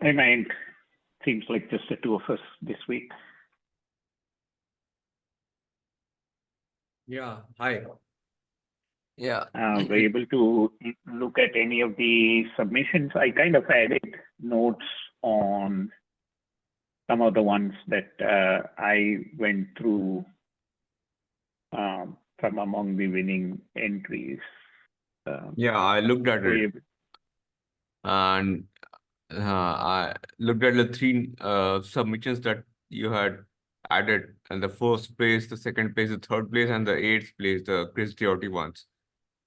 I mean, seems like just the two of us this week. Yeah, hi. Yeah. Were you able to look at any of the submissions? I kind of added notes on some of the ones that I went through from among the winning entries. Yeah, I looked at were it you- and I looked at the three submissions that you had added, and the first place, the second place, the third place, and the eighth place, the Chris Diotti ones.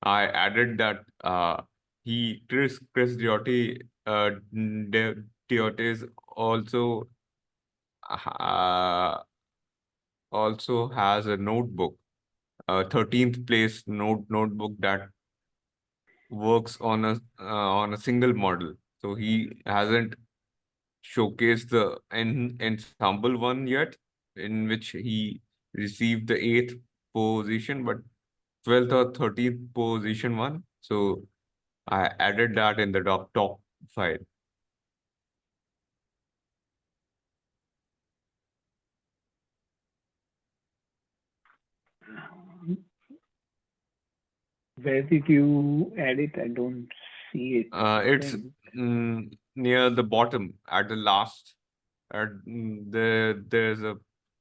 I added that Chris Diotti Diotti is uh, also has a notebook, 13th place notebook that works on a single model. So he hasn't showcased the ensemble one yet, in which he received the 8th position, but 12th or 13th position one. So I added that in the top file. Where did you add it? I don't see it. It's near the bottom at the last. There's a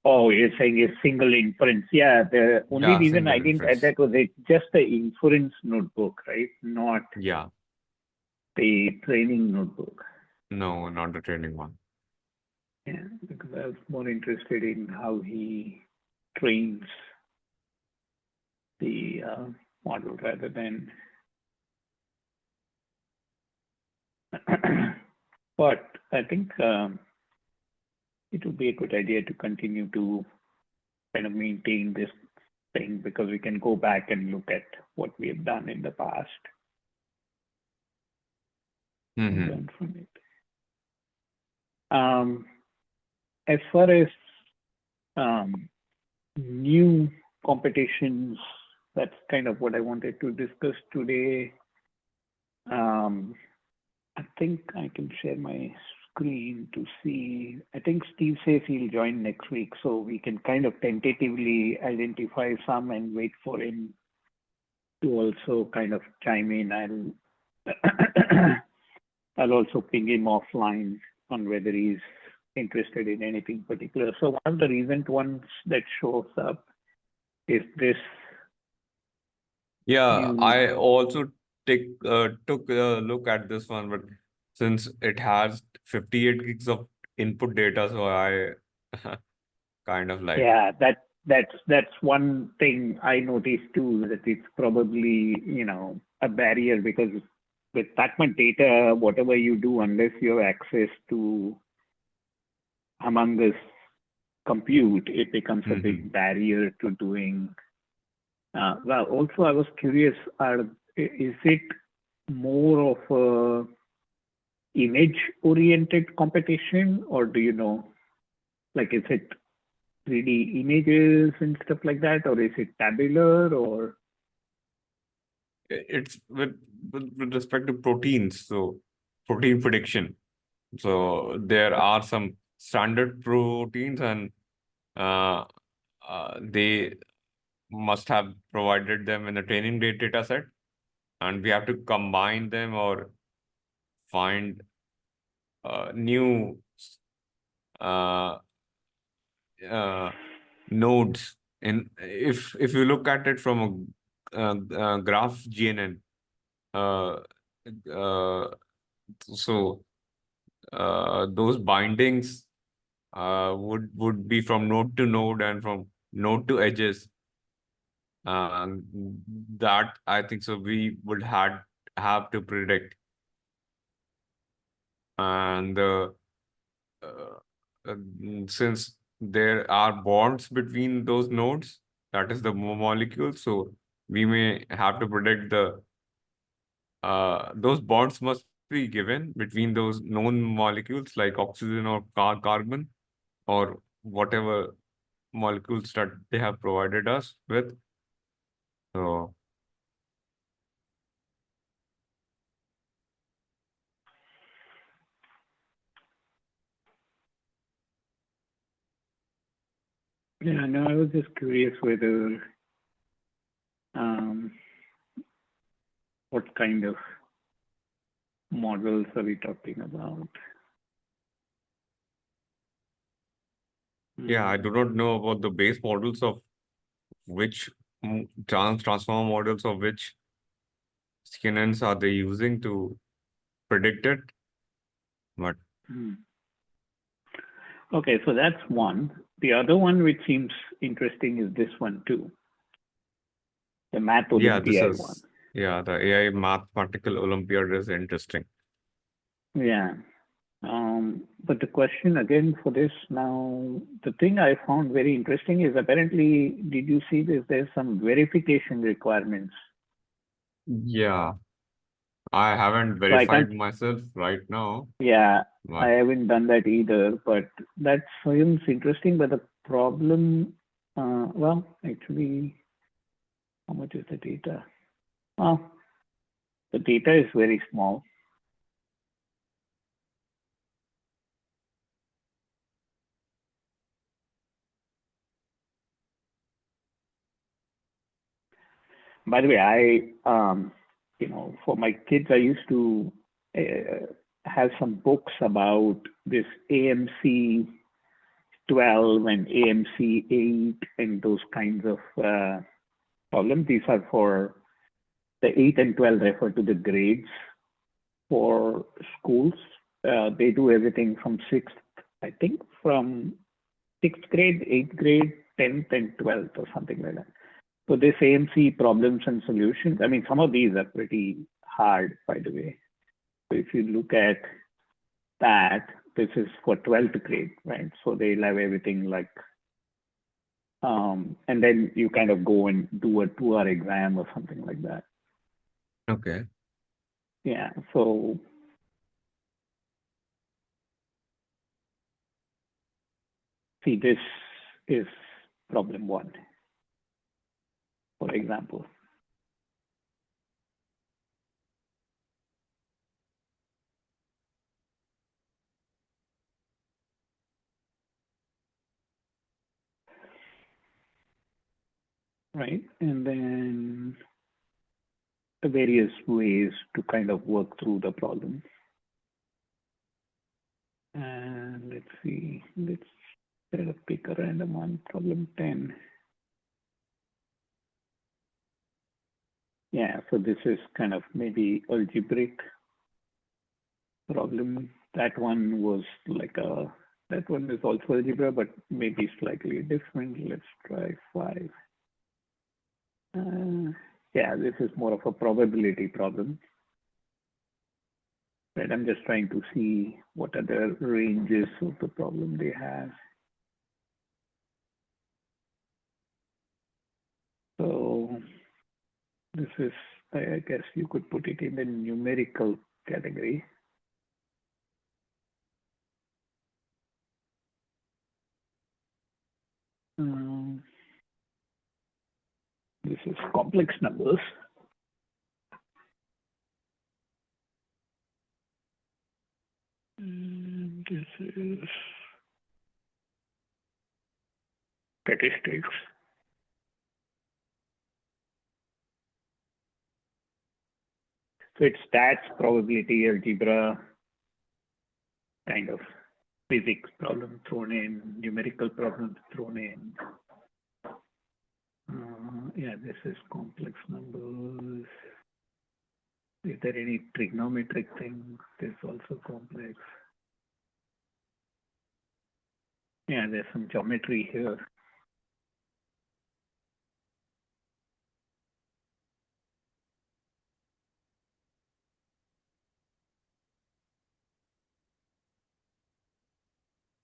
Oh, you're saying a single inference. Yeah, the only reason I single didn't add inference. that was it's just the inference notebook, right? Not Yeah, the training notebook. no, not the training one. Yeah, because I was more interested in how he trains the model rather than. But I think it would be a good idea to continue to kind of maintain this thing because we can go back and look at what we have done in the past and learn from it. As far as new competitions, that's kind of what I wanted to discuss today. I think I can share my screen to see. I think Steve says he'll join next week, so we can kind of tentatively identify some and wait for him to also kind of chime in. I'll also ping him offline on whether he's interested in anything particular. So one of the recent ones that shows up is this. Yeah, I also took a look at this one, but since it has 58 gigs of input data, so I kind of like. Yeah, that's one thing I noticed too, that it's probably, a barrier because with that much data, whatever you do, unless you have access to Among Us compute, it becomes a big barrier to doing. Well, also I was curious, is it more of a image-oriented competition, or do you know, like, is it 3D images and stuff like that, or is it tabular, or? It's with respect to proteins, so protein prediction. So there are some standard proteins, and they must have provided them in the training data set, and we have to combine them or find new nodes. In if you look at it from a graph GNN, so those bindings would be from node to node and from node to edges. That I think so we would have to predict, and since there are bonds between those nodes, that is the molecules, so we may have to predict those bonds must be given between those known molecules like oxygen or carbon or whatever molecules that they have provided us with. So Yeah, no, I was just curious whether what kind of models are we talking about? Yeah, I do not know about the base models of which transformer models of which CNNs are they using to predict it, but Okay, so that's one. The other one which seems interesting is this one too. The Math yeah, this Olympiad one. is the AI mathematical Olympiad is interesting. Yeah. But the question again for this now, the thing I found very interesting is apparently, did you see this? There's some verification requirements. Yeah, I haven't So I can't, verified myself right now, yeah, I but haven't done that either, but that seems interesting. But the problem, well, actually, how much is the data? Oh, the data is very small. By the way, for my kids, I used to have some books about this AMC 12 and AMC 8 and those kinds of problems. These are for the 8 and 12 refer to the grades for schools. They do everything from from sixth grade, eighth grade, 10th, and 12th, or something like that. So this AMC problems and solutions, I mean, some of these are pretty hard, by the way. So if you look at that, this is for 12th grade, right? So they'll have everything like, and then you kind of go and do a 2-hour exam or something like that. okay. Yeah, so see, this is problem 1, for example. Right, and then the various ways to kind of work through the problem. And let's see, let's try to pick a random one, problem 10. Yeah, so this is kind of maybe algebraic problem. That one was like that one is also algebra, but maybe slightly different. Let's try 5. Yeah, this is more of a probability problem. Right, I'm just trying to see what other ranges of the problem they have. So this is, I guess you could put it in the numerical category. This is complex numbers. And this is statistics. So it's stats, probability, algebra, kind of physics problem thrown in, numerical problems thrown in. Yeah, this is complex numbers. Is there any trigonometric thing? This is also complex. Yeah, there's some geometry here.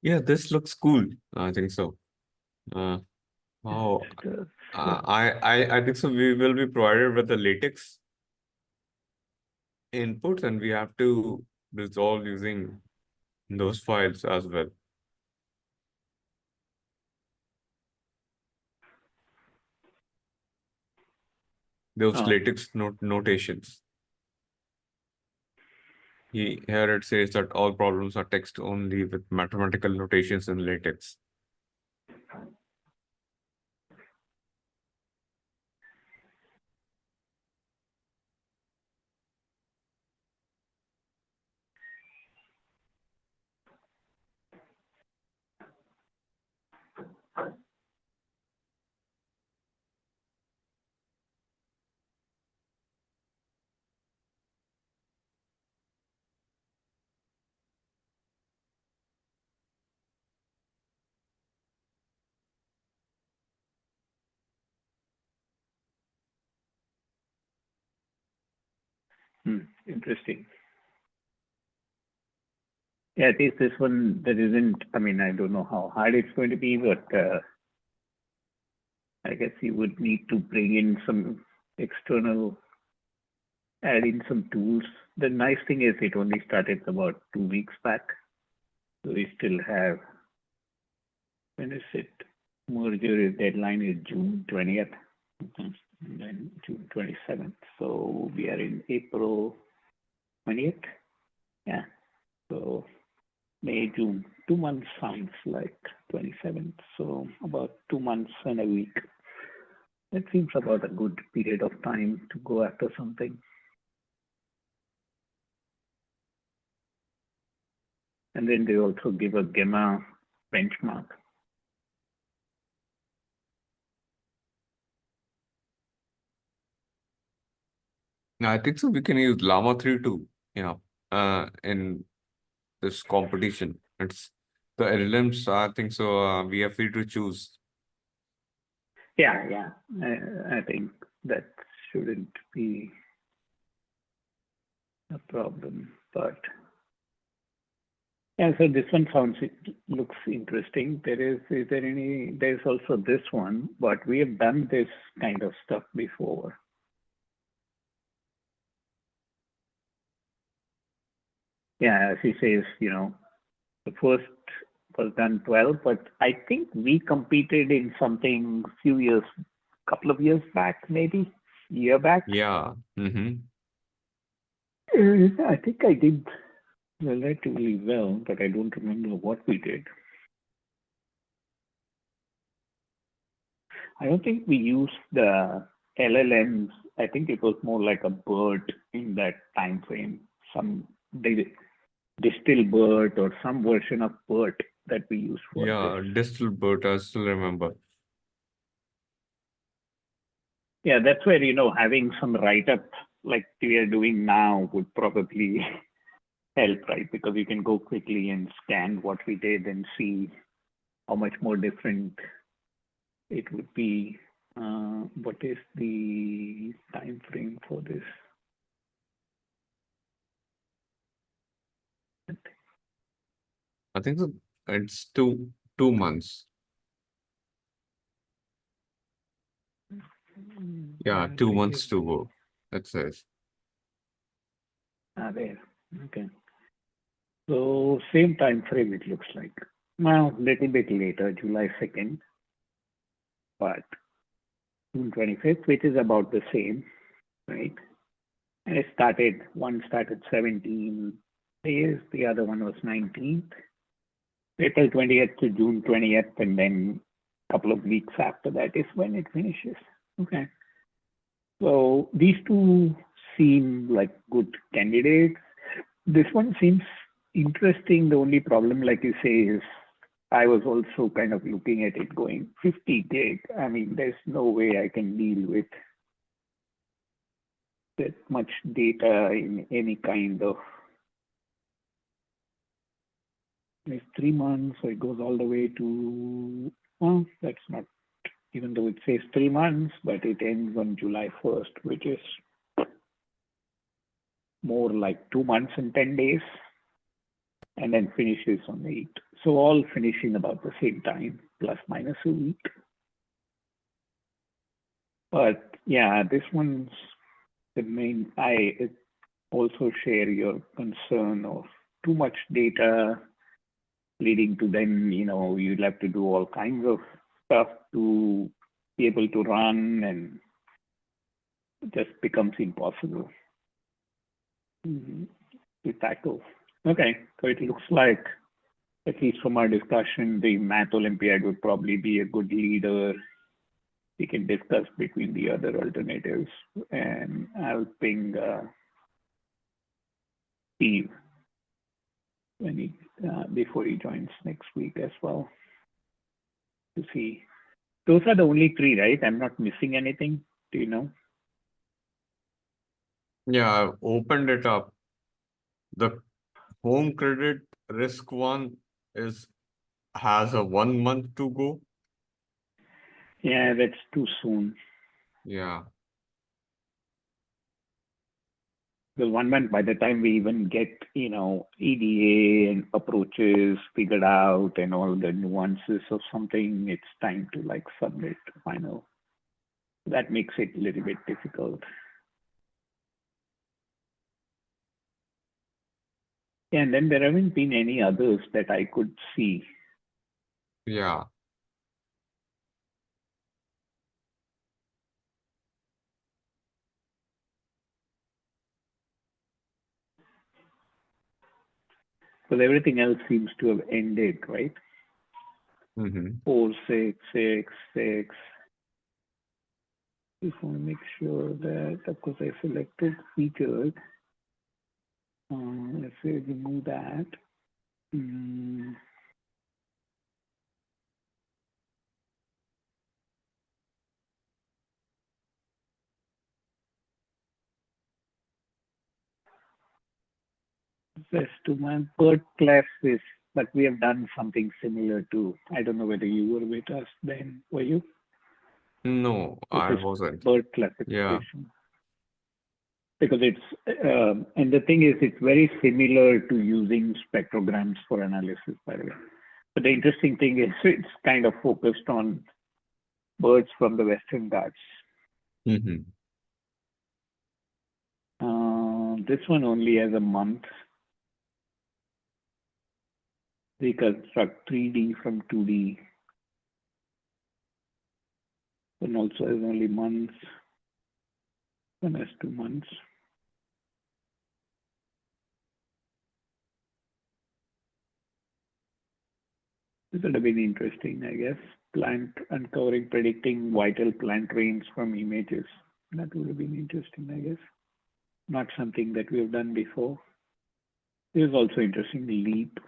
Yeah, this looks cool. I think so. Oh, I think so. We will be provided with the latex inputs, and we have to resolve using those files as well. Those latex notations. Here it says that all problems are text only with mathematical notations in latex. Interesting. Yeah, at least this one, there isn't, I mean, I don't know how hard it's going to be, but I guess you would need to bring in some external, add in some tools. The nice thing is it only started about 2 weeks back. So we still have, when is it? Merger deadline is June 20th, and then June 27th. So we are in April 20th. Yeah. So May, June, 2 months sounds like 27th. So about 2 months and a week. That seems about a good period of time to go after something. And then they also give a gamma benchmark. I think so. We can use Llama 3 too, in this competition. It's the LLMs, I think so. We are free to choose. Yeah. I think that shouldn't be a problem, but yeah, so this one looks interesting. There's also this one, but we have done this kind of stuff before. Yeah, as he says, the first was done 12, but I think we competed in something couple of years back, maybe a year back. Yeah. I think I did relatively well, but I don't remember what we did. I don't think we used the LLMs. I think it was more like a BERT in that time frame. Some distill BERT or some version of BERT that we used for Yeah, this. distill BERT, I still remember. Yeah, that's where, having some write-up like we are doing now would probably help, right? Because you can go quickly and scan what we did and see how much more different it would be. What is the time frame for this? I think so. It's 2 months. Yeah, 2 months to go. That says. There. Okay. So same time frame it looks like. Well, little bit later, July 2nd, but June 25th, which is about the same, right? And one started 17 days, the other one was 19th. April 20th to June 20th, and then a couple of weeks after that is when it finishes. Okay. So these two seem like good candidates. This one seems interesting. The only problem, like you say, is I was also kind of looking at it going 50 gig. I mean, there's no way I can deal with that much data in any kind of. It's 3 months, so it goes all the way to, well, that's not, even though it says 3 months, but it ends on July 1st, which is more like 2 months and 10 days, and then finishes on 8. So all finishing about the same time, plus minus a week. But yeah, this one's the main, I also share your concern of too much data leading to then, you'll have to do all kinds of stuff to be able to run, and it just becomes impossible to tackle. Okay, so it looks like, at least from our discussion, the Math Olympiad would probably be a good leader. We can discuss between the other alternatives, and I'll ping Steve when before he joins next week as well to see. Those are the only 3, right? I'm not missing anything. Do you know? Yeah, I've opened it up. The home credit risk one has a 1 month to go. Yeah, that's too soon. Yeah. Because 1 month, by the time we even get, EDA and approaches figured out and all the nuances of something, it's time to like submit final. That makes it a little bit difficult. And then there haven't been any others that I could see. Yeah. Because everything else seems to have ended, right? Mm-hmm. 4, 6, 6, 6. Just want to make sure that, of course, I selected featured. Let's say remove that. Yes, to my bird class is, but we have done something similar too. I don't know whether you were with us then, were you? No, This I is wasn't. bird Yeah. classification. Because it's, and the thing is, it's very similar to using spectrograms for analysis, by the way. But the interesting thing is it's kind of focused on birds from the Western Ghats. Mm-hmm. This one only has a month. Reconstruct 3D from 2D. One also has only months. One has 2 months. This would have been interesting, I guess. Plant uncovering, predicting vital plant range from images. That would have been interesting, I guess. Not something that we have done before. This is also interesting, LEAP.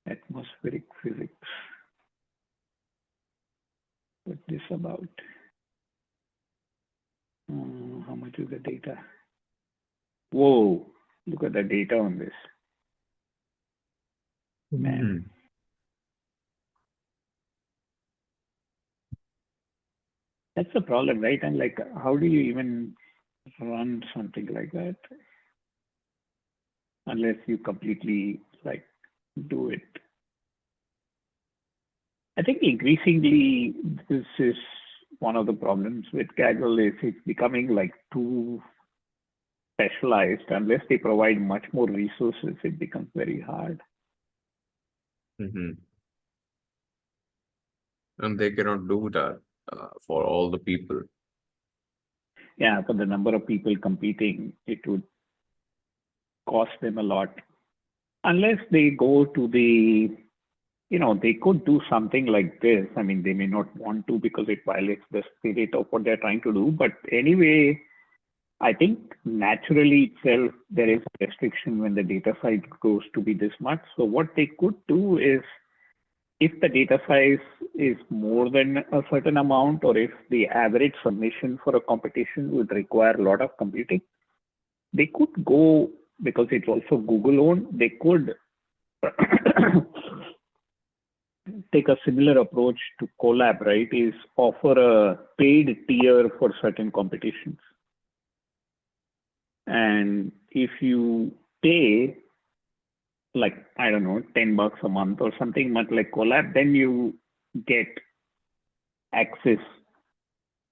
Atmospheric physics. What's this about? How much is the data? Whoa, look at the data on this. Man. Mm-hmm. That's the problem, right? And like, how do you even run something like that? Unless you completely like do it. I think increasingly this is one of the problems with Kaggle is it's becoming like too specialized. Unless they provide much more resources, it becomes very hard. Mm-hmm. And they cannot do that for all the people. Yeah, for the number of people competing, it would cost them a lot. Unless they go to the, they could do something like this. I mean, they may not want to because it violates the spirit of what they're trying to do. But anyway, I think naturally itself, there is a restriction when the data size goes to be this much. So what they could do is, if the data size is more than a certain amount, or if the average submission for a competition would require a lot of computing, they could go, because it's also Google owned, they could take a similar approach to Collab, right? Is offer a paid tier for certain competitions. And if you pay, like, I don't know, $10 a month or something much like Collab, then you get access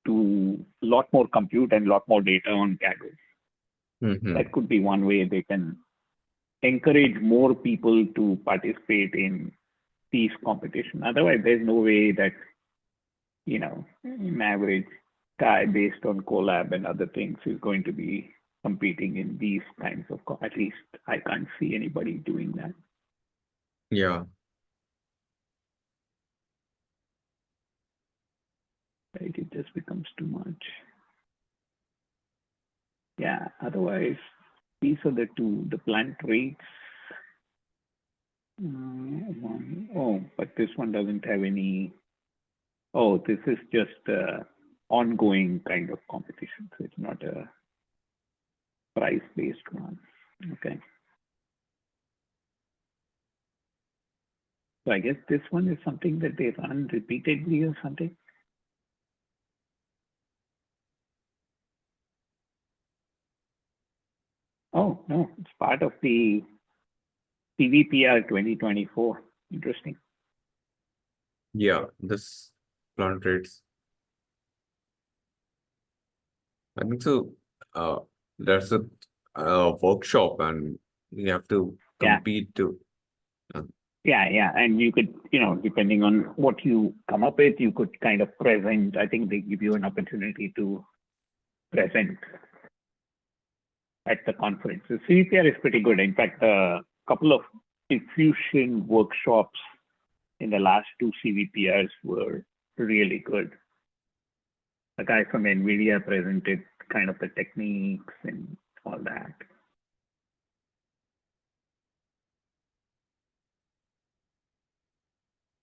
to a lot more compute and a lot more data on Kaggle. Mm-hmm. That could be one way they can encourage more people to participate in these competitions. Otherwise, there's no way that, an average guy based on Collab and other things is going to be competing in these kinds of, at least I can't see anybody doing that. Yeah. Right? It just becomes too much. Yeah, otherwise, these are the two, the plant rates. But this one doesn't have any. Oh, this is just ongoing kind of competition. So it's not a price-based one. Okay. So I guess this one is something that they run repeatedly or something. part of the CVPR 2024. Interesting. Yeah, this plant rates. I think so. There's a workshop, and you have to Yeah. compete to. Yeah. And you could, depending on what you come up with, you could kind of present. I think they give you an opportunity to present at the conference. The CVPR is pretty good. In fact, a couple of diffusion workshops in the last 2 CVPRs were really good. The guy from NVIDIA presented kind of the techniques and all that.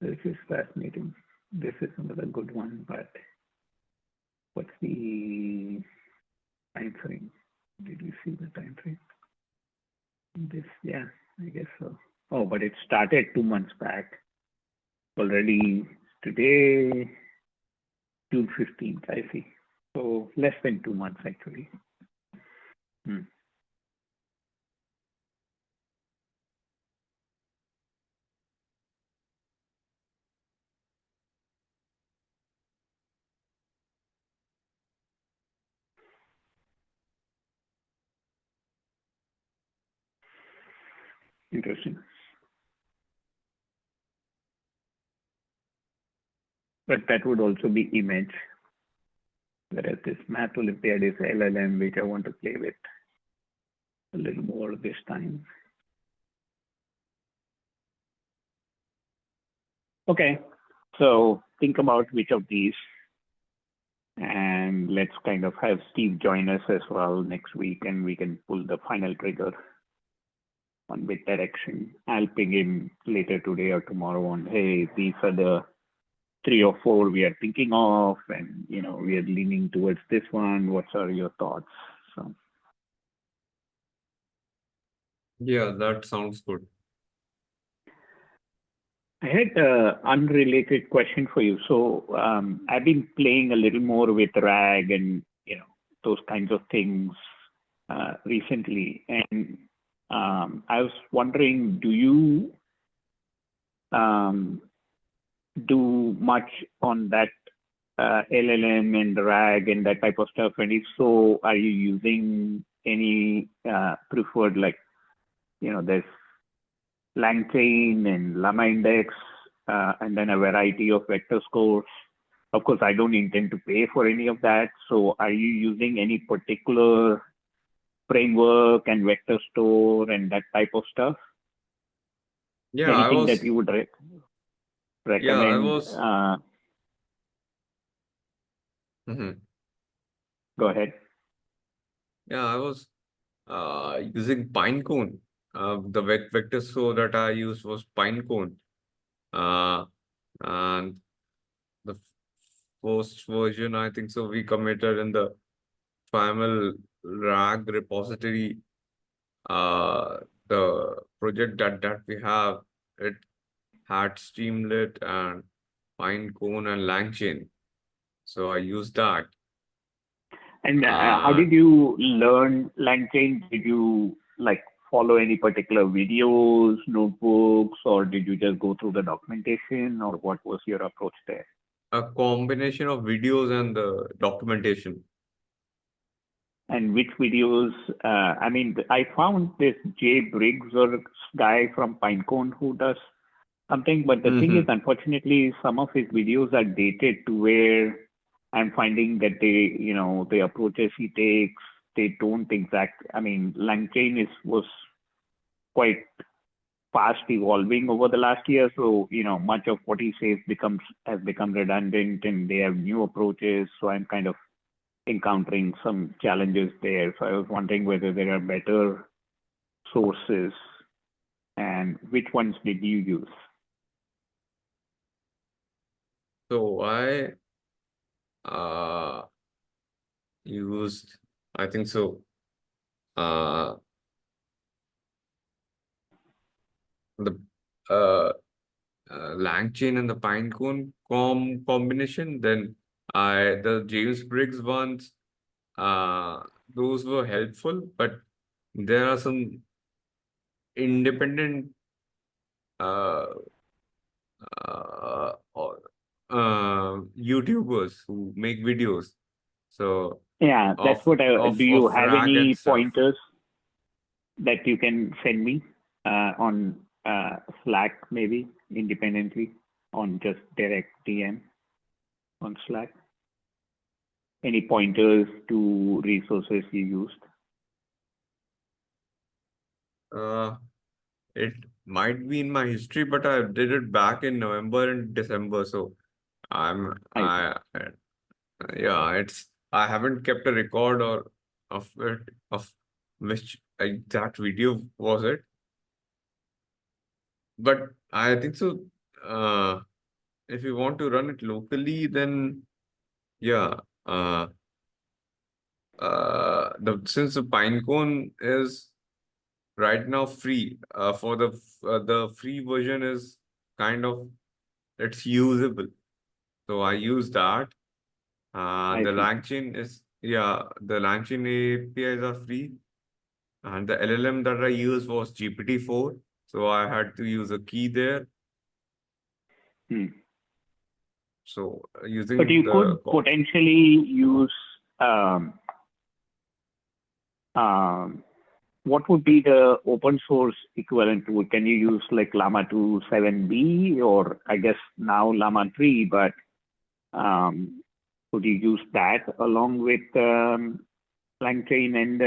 This is fascinating. This is another good one, but what's the time frame? Did you see the time frame? This, yeah, I guess so. Oh, but it started 2 months back. Already today, June 15th, I see. So less than 2 months actually. Interesting. But that would also be image. Whereas this Math Olympiad is LLM, which I want to play with a little more this time. Okay, so think about which of these, and let's kind of have Steve join us as well next week, and we can pull the final trigger on which direction. I'll ping him later today or tomorrow on, hey, these are the 3 or 4 we are thinking of, and we are leaning towards this one. What are your thoughts? So Yeah, that sounds good. I had an unrelated question for you. So I've been playing a little more with RAG and those kinds of things recently, and I was wondering, do you do much on that LLM and RAG and that type of stuff? And if so, are you using any preferred, like there's LangChain and Llama Index, and then a variety of vector scores. Of course, I don't intend to pay for any of that. So are you using any particular framework and vector store and that type of stuff? Yeah, Anything that you would recommend? Yeah, I was. Go ahead. Yeah, I was using Pinecone. The vector store that I used was Pinecone. And the first version, I think so, we committed in the TWIML RAG repository. The project that we have, it had Streamlit and Pinecone and LangChain. So I used that. And how did you learn LangChain? Did you follow any particular videos, notebooks, or did you just go through the documentation, or what was your approach there? A combination of videos and the documentation. And which videos? I found this Jay Briggs or guy from Pinecone who does something, but the thing is, unfortunately, some of his videos are dated to where I'm finding that the approaches he takes, they don't exact. LangChain was quite fast evolving over the last year, so much of what he says has become redundant, and they have new approaches. So I'm kind of encountering some challenges there. So I was wondering whether there are better sources, and which ones did you use? So I used, I think so, the LangChain and the Pinecone combination. Then the James Briggs ones, those were helpful, but there are some independent or YouTubers who make videos. So Yeah, that's what do you of have RAG and any stuff. pointers that you can send me on Slack, maybe independently on just direct DM on Slack? Any pointers to resources you used? It might be in my history, but I did it back in November and December. So yeah, I haven't kept a record of it, of which exact video was it. But I think so. If you want to run it locally, then yeah. Since the Pinecone is right now free, for the free version is kind of, it's usable. So I use that. I The see. LangChain the LangChain APIs are free, and the LLM that I used was GPT-4. So I had to use a key there. So But using you could the potentially use what would be the open source equivalent to it? Can you use like Llama 2 7B, or I guess now Llama 3, but could you use that along with LangChain and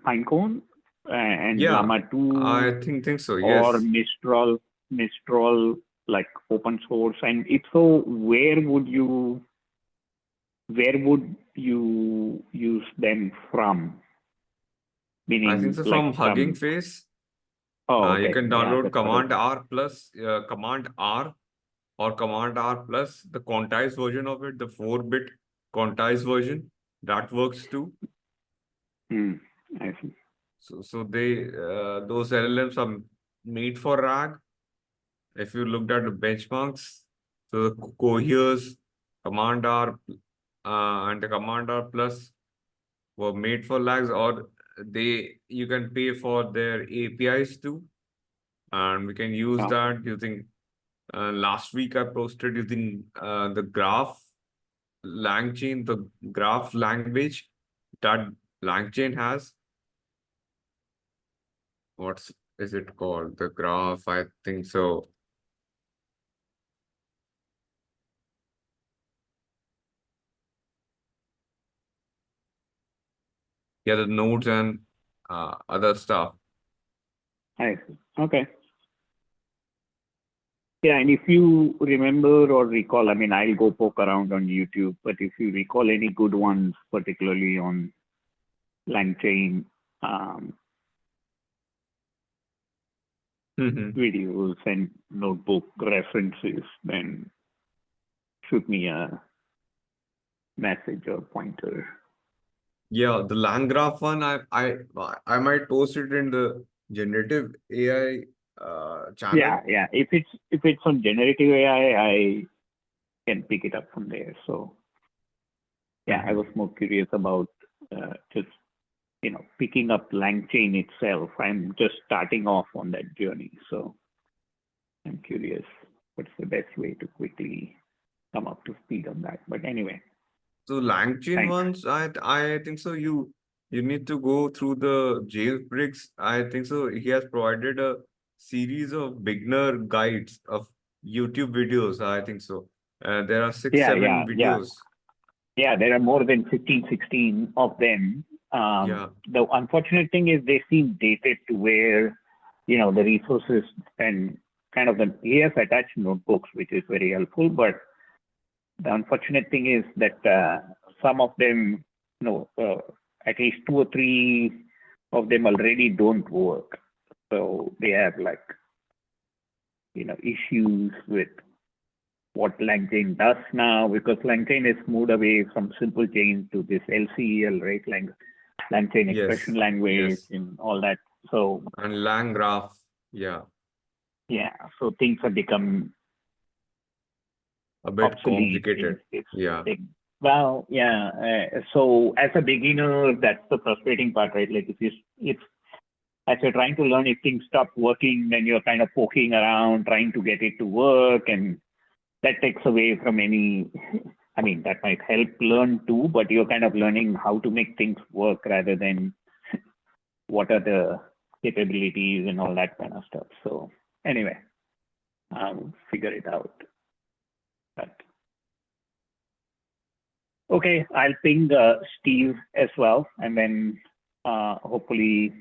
Pinecone and yeah, Llama 2 I think so. or Yes. Mistral like open source? And if so, where would you use them from? I think Meaning so like from Hugging from, Face. oh, You okay, can yeah, download that's what I, Command R plus Command R or Command R plus the quantized version of it, the 4-bit quantized version that works too. I see. So those LLMs are made for RAG. If you looked at the benchmarks, so the Cohere's Command R and the Command R plus were made for lags, or you can pay for their APIs too, and we can use Oh, that using. Last week I posted using the graph LangChain, the graph language that LangChain has. What is it called? The graph, I think so. Yeah, the nodes and other stuff. I see. Okay. Yeah, and if you remember or recall, I mean, I'll go poke around on YouTube, but if you recall any good ones, particularly on LangChain videos and notebook references, then shoot me a message or pointer. Yeah, the LangGraph one, I might post it in the generative AI channel. Yeah. If it's on generative AI, I can pick it up from there. So yeah, I was more curious about just picking up LangChain itself. I'm just starting off on that journey, so I'm curious what's the best way to quickly come up to speed on that. But anyway, So LangChain thanks. ones, I think so. You need to go through the jailbreaks. I think so. He has provided a series of beginner guides of YouTube videos. I think so. There are 6, Yeah, 7 yeah, yeah. videos. Yeah, there are more than 15, 16 of them. Yeah. The unfortunate thing is they seem dated to where, the resources and kind of he has attached notebooks, which is very helpful. But the unfortunate thing is that some of them, at least 2 or 3 of them already don't work. So they have issues with what LangChain does now, because LangChain has moved away from simple chains to this LCEL, right? LangChain expression Yes. language Yes. and all that. So And LangGraph. Yeah. yeah, so things have become A bit obsolete in complicated. this Yeah. thing. Well, yeah. So as a beginner, that's the frustrating part, right? Like if as you're trying to learn, if things stop working, then you're kind of poking around, trying to get it to work, and that takes away from any, I mean, that might help learn too, but you're kind of learning how to make things work rather than what are the capabilities and all that kind of stuff. So anyway, I'll figure it out. But okay, I'll ping Steve as well, and then hopefully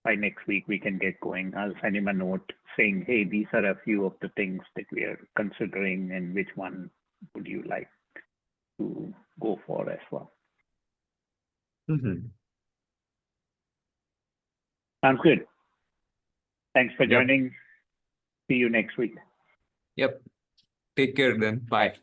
by next week we can get going. I'll send him a note saying, hey, these are a few of the things that we are considering, and which one would you like to go for as well. Sounds good. Thanks for joining. See you next week. Yep. Take care then. Bye.